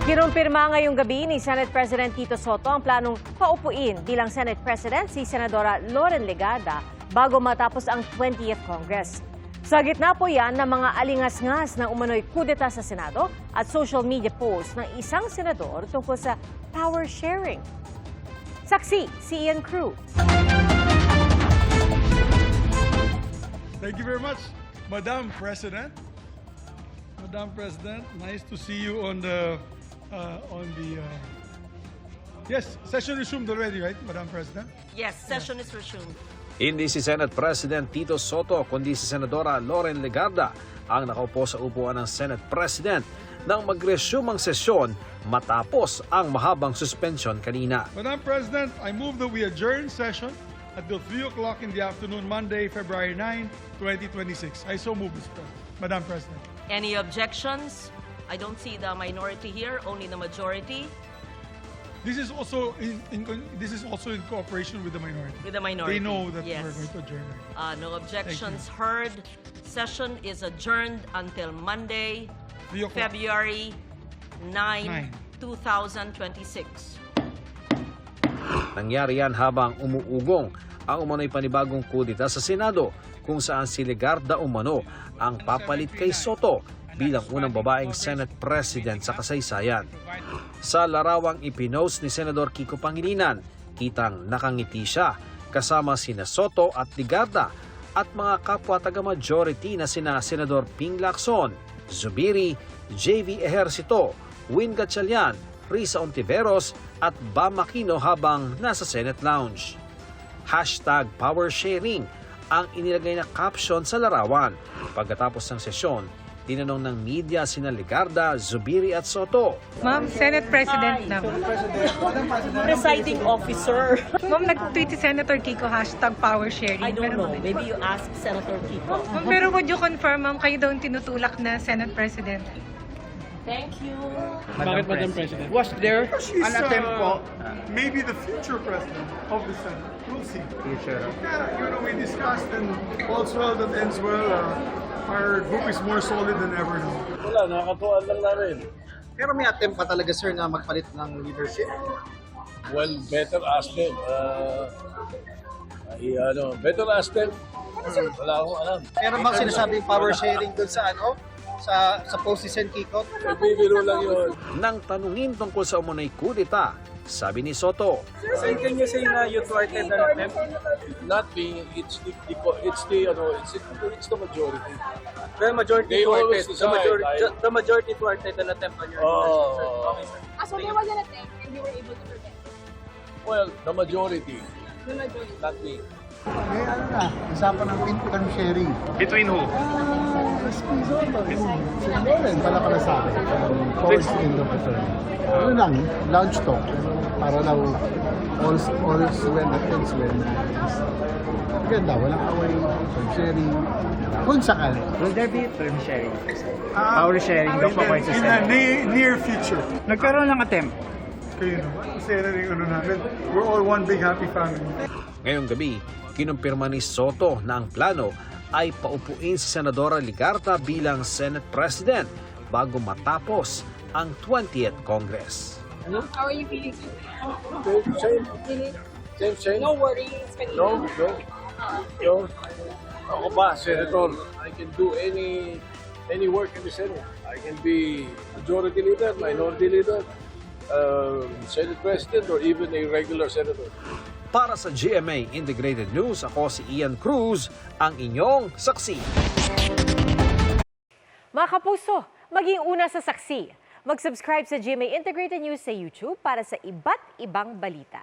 Kinumpirma ngayong gabi ni Senate President Tito Soto ang planong paupuin bilang Senate President si Senadora Loren Legarda bago matapos ang 20th Congress. Sa gitna po yan ng mga alingas-ngas ng umano'y kudeta sa Senado at social media post ng isang senador tungkol sa power sharing. Saksi si Ian Cruz. Thank you very much, Madam President. Madam President, nice to see you on the yes, session resumed already, right, Madam President? Yes, session is resumed. Hindi si Senate President Tito Soto kundi si Senadora Loren Legarda ang nakaupo sa upuan ng Senate President nang mag-resume ang sesyon matapos ang mahabang suspension kanina. Madam President, I move that we adjourn session until 3 o'clock in the afternoon, Monday, February 9, 2026. I so move, Mr. President. Madam President. Any objections? I don't see the minority here, only the majority. This is also in cooperation with the minority. With the minority. They know that yes. we're going to adjourn. No objections heard. Session is adjourned until Monday, 3 o'clock. February 9, 2026. Nangyari yan habang umuugong ang umano'y panibagong kudeta sa Senado kung saan si Legarda umano ang papalit kay Soto bilang unang babaeng Senate President sa kasaysayan. Sa larawang ipinost ni Senador Kiko Pangilinan, kitang nakangiti siya kasama sina Soto at Legarda at mga kapwa taga-majority na sina Senador Ping Lacson, Zubiri, JV Ejercito, Win Gatchalian, Risa Ontiveros at Bam Aquino habang nasa Senate Lounge. #PowerSharing ang inilagay na caption sa larawan. Pagkatapos ng sesyon, tinanong ng media sina Legarda, Zubiri at Soto. Ma'am, Senate President naman. Presiding officer. Ma'am, nag-tweet si Senator Kiko #PowerSharing. I don't know. Maybe you ask Senator Kiko. Ma'am, pero would you confirm, ma'am, kayo daw yung tinutulak na Senate President? Thank you. Bakit, Madam President? Was there She's an attempt po? maybe the future president of the Senate. We'll see. Future. Yeah, we discussed and all's well that ends well. Our group is more solid than ever now. Wala, nakakatuwa lang namin. Pero may attempt pa talaga, sir, na magpalit ng leadership? Well, better ask them. Better ask them. Wala akong alam. Meron bang sinasabing power sharing doon sa sa post ni Sen Kiko? Bibiro lang yun. Nang tanungin tungkol sa umano'y kudeta, sabi ni Soto, Sir, can you say na you thwarted an attempt? Not me, it's the majority. The majority They thwarted. always decide. The majority thwarted an attempt on your leadership, sir. Okay, sir. So there was an attempt and you were able to prevent? Well, the majority, The majority. not me. May usapan ng income sharing. Between who? Si Loren pala sa akin. Force in the attorney. Ano lang, lounge talk. Para daw all's well that ends well. Ganda, walang away, term sharing. Kung saan. Will there be term sharing? Power sharing daw po kayo sa In Senate. the near future. Nagkaroon ng attempt. Kayo naman. Kasi namin, we're all one big happy family. ngayong gabi, kinumpirma ni Soto na ang plano ay paupuin si Senadora Legarda bilang Senate President bago matapos ang 20th Congress. How are you feeling? Same. Really? Same. No worries? No. Ako ba, Senator, I can do any work in the Senate. I can be majority leader, minority leader, Senate President, or even a regular senator. Para sa GMA Integrated News, ako si Ian Cruz, ang inyong saksi. Mga kapuso, maging una sa saksi. Mag-subscribe sa GMA Integrated News sa YouTube para sa iba't ibang balita.